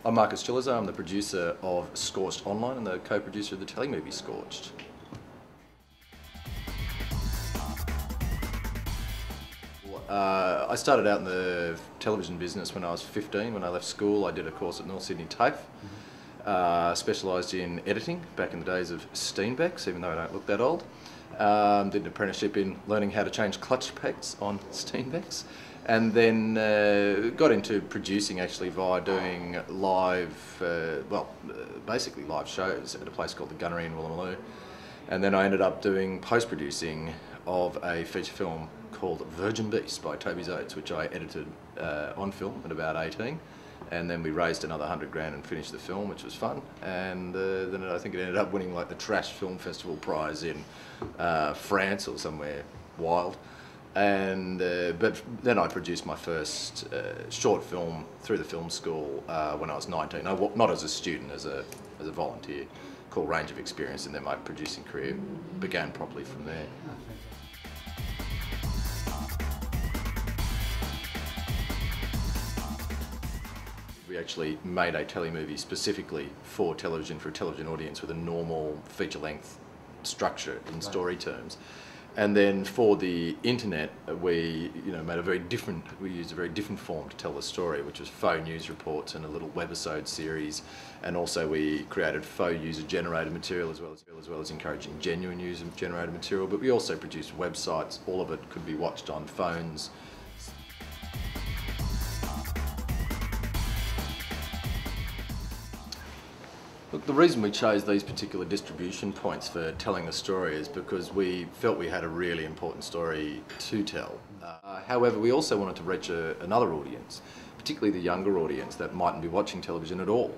I'm Marcus Gillezeaux. I'm the producer of Scorched Online and the co-producer of the telemovie Scorched. I started out in the television business when I was 15. When I left school, I did a course at North Sydney TAFE. Specialised in editing back in the days of Steenbecks, even though I don't look that old. Did an apprenticeship in learning how to change clutch packs on Steenbecks. And then got into producing actually via doing live, basically live shows at a place called the Gunnery in Woolloomooloo. And then I ended up doing post-producing of a feature film called Virgin Beast by Toby's Oates, which I edited on film at about 18. And then we raised another 100 grand and finished the film, which was fun. And then I think it ended up winning like the Trash Film Festival prize in France or somewhere wild. And but then I produced my first short film through the film school when I was 19. Not as a student, as a volunteer, called Range of Experience, and then my producing career began properly from there. We actually made a telemovie specifically for television, for a television audience, with a normal feature-length structure in story terms. And then for the internet, we made we used a very different form to tell the story, which was faux news reports and a little webisode series. And also we created faux user-generated material as well as encouraging genuine user-generated material. But we also produced websites. All of it could be watched on phones. Look, the reason we chose these particular distribution points for telling the story is because we felt we had a really important story to tell. However, we also wanted to reach another audience, particularly the younger audience that mightn't be watching television at all.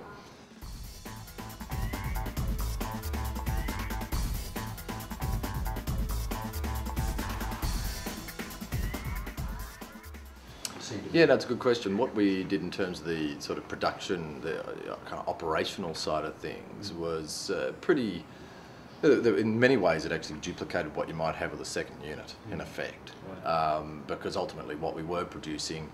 Yeah, that's a good question. What we did in terms of the sort of production, the kind of operational side of things was pretty, in many ways it actually duplicated what you might have with a second unit, in effect. Because ultimately what we were producing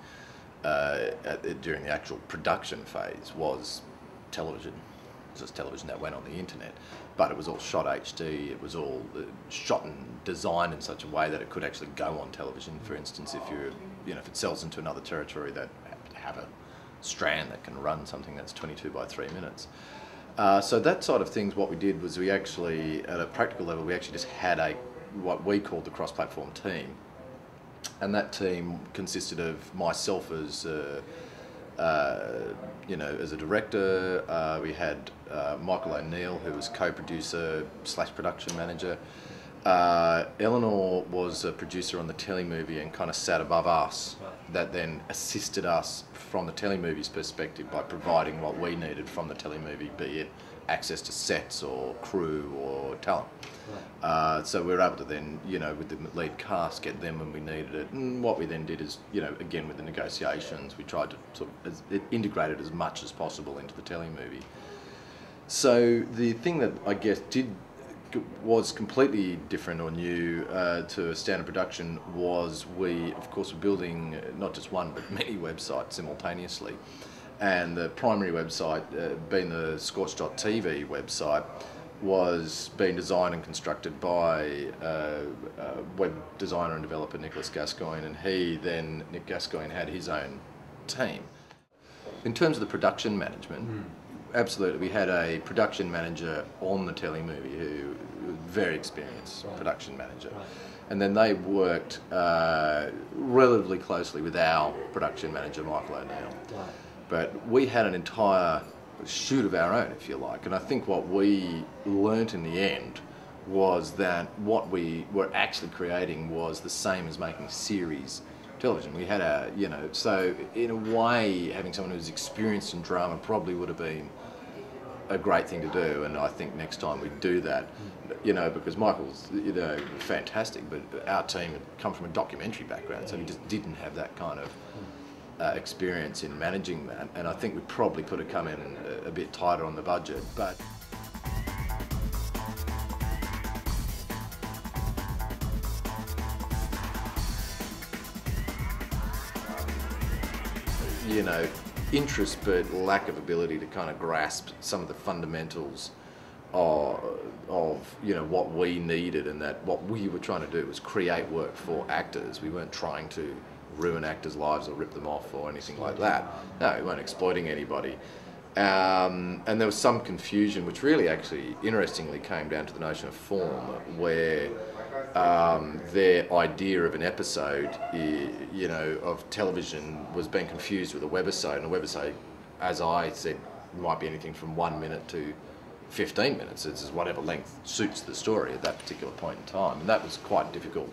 during the actual production phase was television. It was just television that went on the internet. But it was all shot HD, it was all shot and designed in such a way that it could actually go on television. For instance, if if it sells into another territory, that have a strand that can run something that's 22 by 3 minutes. So that side of things, what we did was we actually, at a practical level, we actually just had what we called the cross-platform team. And that team consisted of myself as as a director. We had Michael O'Neill, who was co-producer / production manager. Eleanor was a producer on the telemovie and kind of sat above us, that then assisted us from the telemovie's perspective by providing what we needed from the telemovie, be it access to sets or crew or talent. So we were able to then, with the lead cast, get them when we needed it. And what we then did is, again with the negotiations, we tried to sort of integrate it as much as possible into the telemovie. So the thing that I guess was completely different or new to a standard production was we, of course, were building not just one but many websites simultaneously. And the primary website, being the Scorched.tv website, was being designed and constructed by web designer and developer Nicholas Gascoigne, and Nick Gascoigne, had his own team. In terms of the production management, absolutely, we had a production manager on the telemovie who was a very experienced production manager. And then they worked relatively closely with our production manager, Michael O'Neill. But we had an entire shoot of our own, if you like. And I think what we learnt in the end was that what we were actually creating was the same as making series television. We had so in a way, having someone who's experienced in drama probably would have been a great thing to do, and I think next time we do that, because Michael's, fantastic, but our team had come from a documentary background, so we just didn't have that kind of experience in managing that, and I think we probably could have come in a bit tighter on the budget, but interest but lack of ability to kind of grasp some of the fundamentals of you know, what we needed, and that what we were trying to do was create work for actors. We weren't trying to ruin actors' lives or rip them off or anything like that. No, we weren't exploiting anybody. And there was some confusion, which really actually interestingly came down to the notion of form, where their idea of an episode, you know, of television was being confused with a webisode, and a webisode, as I said, might be anything from 1 minute to 15 minutes. It's whatever length suits the story at that particular point in time, and that was quite difficult.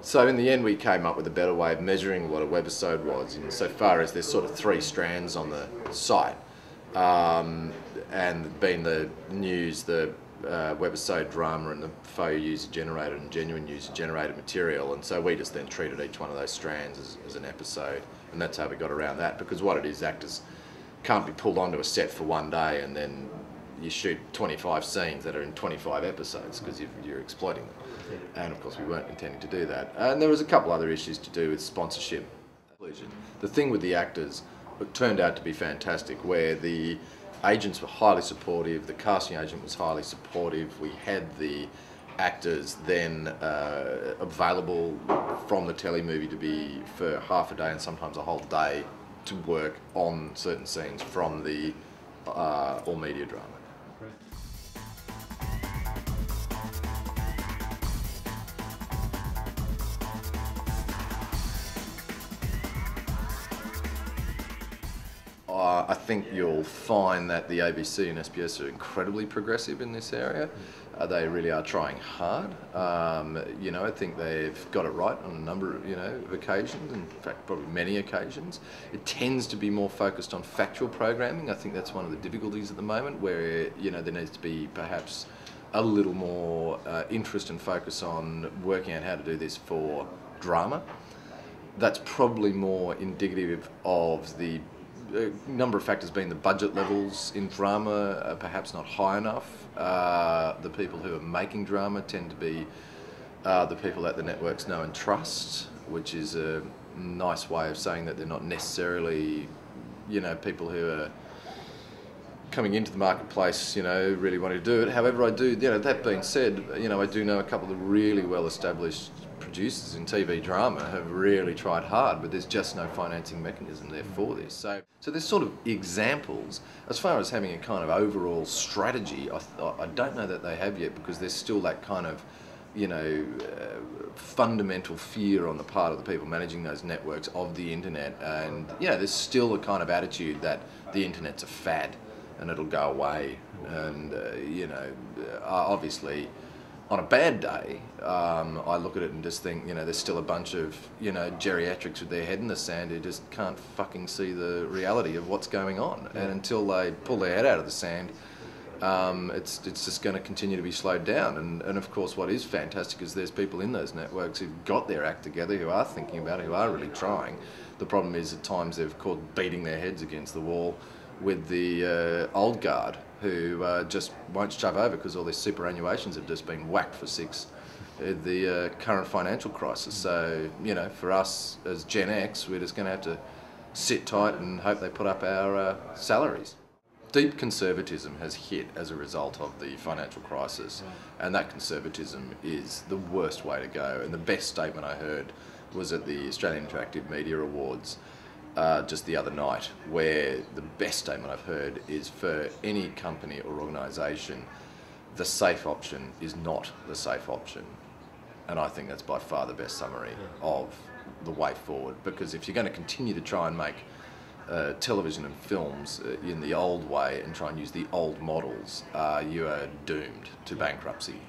So in the end we came up with a better way of measuring what a webisode was, insofar as there's sort of 3 strands on the site, and being the news, the webisode drama, and the faux user-generated and genuine user-generated material. And so we just then treated each one of those strands as an episode, and that's how we got around that, because what it is, actors can't be pulled onto a set for one day and then you shoot 25 scenes that are in 25 episodes, because you're exploiting them. And of course we weren't intending to do that. And there was a couple other issues to do with sponsorship. The thing with the actors, it turned out to be fantastic, where the agents were highly supportive, the casting agent was highly supportive. We had the actors then available from the telemovie to be for half a day and sometimes a whole day to work on certain scenes from the all media drama. I think you'll find that the ABC and SBS are incredibly progressive in this area. They really are trying hard. You know, I think they've got it right on a number of, you know, of occasions, in fact probably many occasions. It tends to be more focused on factual programming. I think that's one of the difficulties at the moment, where, you know, there needs to be perhaps a little more interest and focus on working out how to do this for drama. That's probably more indicative of the number of factors, being the budget levels in drama are perhaps not high enough. The people who are making drama tend to be the people that the networks know and trust, which is a nice way of saying that they're not necessarily, you know, people who are coming into the marketplace, you know, really wanting to do it. However, I do, you know, that being said, you know, I do know a couple of really well-established producers in TV drama have really tried hard, but there's just no financing mechanism there for this. So there's sort of examples. As far as having a kind of overall strategy, I don't know that they have yet, because there's still that kind of, you know, fundamental fear on the part of the people managing those networks of the internet. And, you know, there's still a kind of attitude that the internet's a fad and it'll go away. And, you know, obviously, on a bad day, I look at it and just think, you know, there's still a bunch of, you know, geriatrics with their head in the sand who just can't fucking see the reality of what's going on. And until they pull their head out of the sand, it's just going to continue to be slowed down. And of course, what is fantastic is there's people in those networks who've got their act together, who are thinking about it, who are really trying. The problem is at times they've caught beating their heads against the wall with the old guard, who just won't shove over because all their superannuations have just been whacked for 6 the current financial crisis. So, you know, for us as Gen X, we're just going to have to sit tight and hope they put up our salaries. Deep conservatism has hit as a result of the financial crisis, and that conservatism is the worst way to go. And the best statement I heard was at the Australian Interactive Media Awards just the other night, where the best statement I've heard is, for any company or organisation, the safe option is not the safe option. And I think that's by far the best summary of the way forward, because if you're going to continue to try and make television and films in the old way and try and use the old models, you are doomed to bankruptcy.